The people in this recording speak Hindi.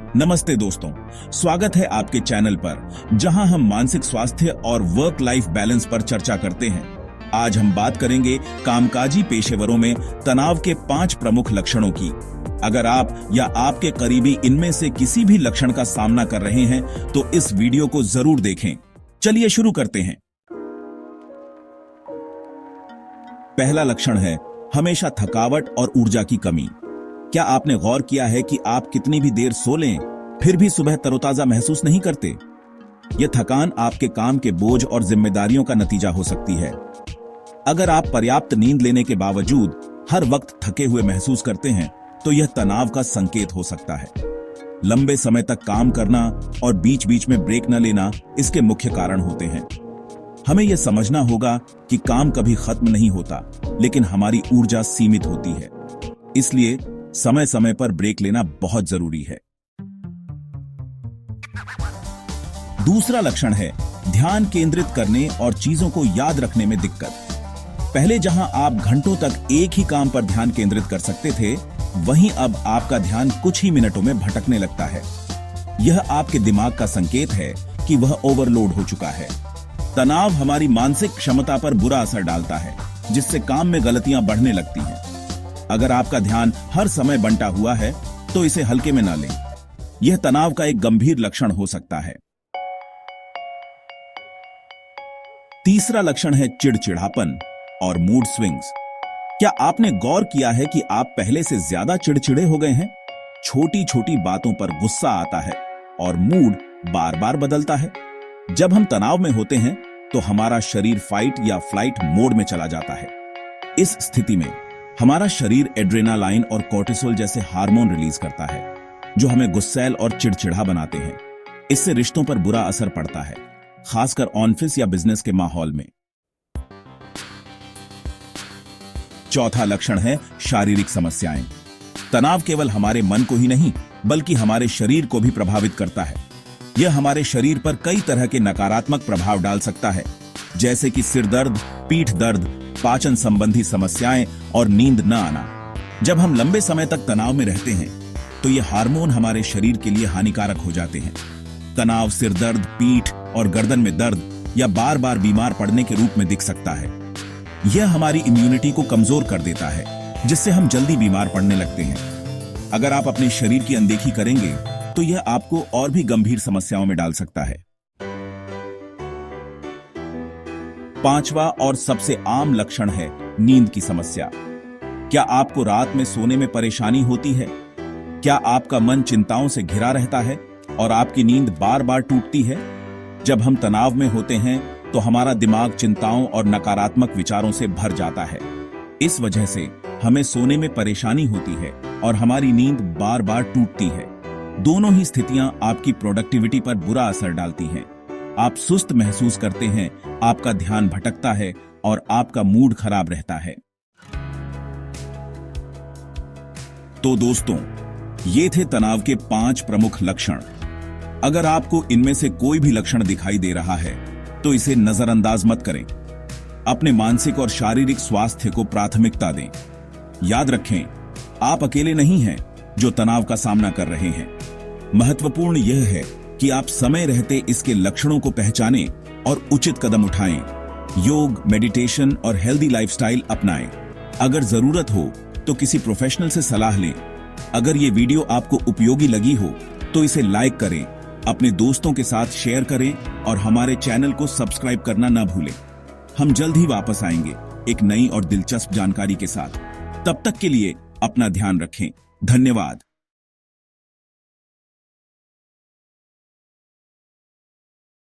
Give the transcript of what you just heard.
नमस्ते दोस्तों, स्वागत है आपके चैनल पर जहां हम मानसिक स्वास्थ्य और वर्क लाइफ बैलेंस पर चर्चा करते हैं। आज हम बात करेंगे कामकाजी पेशेवरों में तनाव के 5 प्रमुख लक्षणों की। अगर आप या आपके करीबी इनमें से किसी भी लक्षण का सामना कर रहे हैं तो इस वीडियो को जरूर देखें। चलिए शुरू करते हैं। पहला लक्षण है हमेशा थकावट और ऊर्जा की कमी। क्या आपने गौर किया है कि आप कितनी भी देर सो लें फिर भी सुबह तरोताजा महसूस नहीं करते? यह थकान आपके काम के बोझ और जिम्मेदारियों का नतीजा हो सकती है। अगर आप पर्याप्त नींद लेने के बावजूद हर वक्त थके हुए महसूस करते हैं तो यह तनाव का संकेत हो सकता है। लंबे समय तक काम करना और बीच बीच में ब्रेक न लेना इसके मुख्य कारण होते हैं। हमें यह समझना होगा कि काम कभी खत्म नहीं होता, लेकिन हमारी ऊर्जा सीमित होती है। इसलिए समय समय पर ब्रेक लेना बहुत जरूरी है। दूसरा लक्षण है ध्यान केंद्रित करने और चीजों को याद रखने में दिक्कत। पहले जहां आप घंटों तक एक ही काम पर ध्यान केंद्रित कर सकते थे, वहीं अब आपका ध्यान कुछ ही मिनटों में भटकने लगता है। यह आपके दिमाग का संकेत है कि वह ओवरलोड हो चुका है। तनाव हमारी मानसिक क्षमता पर बुरा असर डालता है, जिससे काम में गलतियां बढ़ने लगती हैं। अगर आपका ध्यान हर समय बंटा हुआ है तो इसे हल्के में ना लें। यह तनाव का एक गंभीर लक्षण हो सकता है। तीसरा लक्षण है चिड़चिड़ापन और मूड स्विंग्स। क्या आपने गौर किया है कि आप पहले से ज्यादा चिड़चिड़े हो गए हैं? छोटी छोटी बातों पर गुस्सा आता है और मूड बार बार बदलता है। जब हम तनाव में होते हैं तो हमारा शरीर फाइट या फ्लाइट मोड में चला जाता है। इस स्थिति में हमारा शरीर एड्रेनालाइन और कोर्टिसोल जैसे हार्मोन रिलीज करता है, जो हमें गुस्सैल और चिड़चिड़ा बनाते हैं। इससे रिश्तों पर बुरा असर पड़ता है, खासकर ऑफिस या बिजनेस के माहौल में। चौथा लक्षण है शारीरिक समस्याएं। तनाव केवल हमारे मन को ही नहीं, बल्कि हमारे शरीर को भी प्रभावित करता है। यह हमारे शरीर पर कई तरह के नकारात्मक प्रभाव डाल सकता है, जैसे कि सिर दर्द, पीठ दर्द, पाचन संबंधी समस्याएं और नींद न आना। जब हम लंबे समय तक तनाव में रहते हैं तो ये हार्मोन हमारे शरीर के लिए हानिकारक हो जाते हैं। तनाव सिर दर्द, पीठ और गर्दन में दर्द या बार बार बीमार पड़ने के रूप में दिख सकता है। यह हमारी इम्यूनिटी को कमजोर कर देता है, जिससे हम जल्दी बीमार पड़ने लगते हैं। अगर आप अपने शरीर की अनदेखी करेंगे तो यह आपको और भी गंभीर समस्याओं में डाल सकता है। पांचवा और सबसे आम लक्षण है नींद की समस्या। क्या आपको रात में सोने में परेशानी होती है? क्या आपका मन चिंताओं से घिरा रहता है और आपकी नींद बार बार टूटती है? जब हम तनाव में होते हैं तो हमारा दिमाग चिंताओं और नकारात्मक विचारों से भर जाता है। इस वजह से हमें सोने में परेशानी होती है और हमारी नींद बार बार टूटती है। दोनों ही स्थितियां आपकी प्रोडक्टिविटी पर बुरा असर डालती हैं। आप सुस्त महसूस करते हैं, आपका ध्यान भटकता है और आपका मूड खराब रहता है। तो दोस्तों, ये थे तनाव के 5 प्रमुख लक्षण। अगर आपको इनमें से कोई भी लक्षण दिखाई दे रहा है तो इसे नजरअंदाज मत करें। अपने मानसिक और शारीरिक स्वास्थ्य को प्राथमिकता दें। याद रखें, आप अकेले नहीं हैं जो तनाव का सामना कर रहे हैं। महत्वपूर्ण यह है कि आप समय रहते इसके लक्षणों को पहचानें और उचित कदम उठाएं। योग, मेडिटेशन और हेल्दी लाइफस्टाइल अपनाएं। अगर जरूरत हो तो किसी प्रोफेशनल से सलाह लें। अगर ये वीडियो आपको उपयोगी लगी हो तो इसे लाइक करें, अपने दोस्तों के साथ शेयर करें और हमारे चैनल को सब्सक्राइब करना न भूलें। हम जल्द ही वापस आएंगे एक नई और दिलचस्प जानकारी के साथ। तब तक के लिए अपना ध्यान रखें। धन्यवाद।